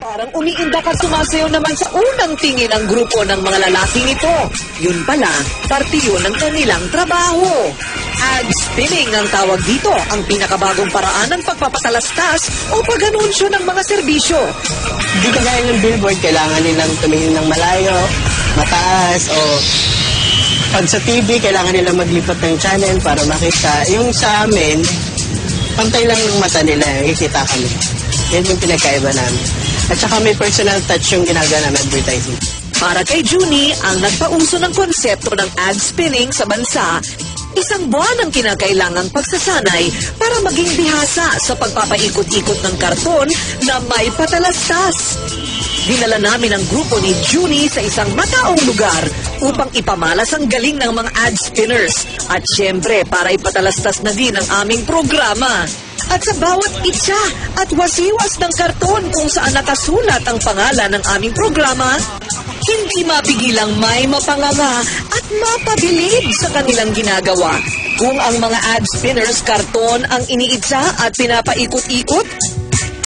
Parang umiindak at sumasayaw naman sa unang tingin ang grupo ng mga lalaki nito. Yun pala, parte yun ng kanilang trabaho. Ad spinning ang tawag dito, ang pinakabagong paraan ng pagpapatalastas o pag-anunsyo ng mga serbisyo. Hindi kagaya ng billboard, kailangan nilang tumingin ng malayo, mataas, o pag sa TV, kailangan nilang maglipat ng channel para makita. Yung sa amin, pantay lang yung mata nila, nakikita kami. Yan yung pinagkaiba namin. At saka may personal touch yung ginagawa ng advertising. Para kay Junie, ang nagpauso ng konsepto ng ad spinning sa bansa, isang buwan ang kinakailangang pagsasanay para maging bihasa sa pagpapaikot-ikot ng karton na may patalastas. Dinala namin ang grupo ni Junie sa isang mataong lugar upang ipamalas ang galing ng mga ad spinners at syempre para ipatalastas na din ang aming programa. At sa bawat itsa at wasiwas ng karton kung saan nakasulat ang pangalan ng aming programa, hindi mapigilang may mapanganga at mapabilib sa kanilang ginagawa. Kung ang mga ad spinners karton ang iniitsa at pinapaikot-ikot,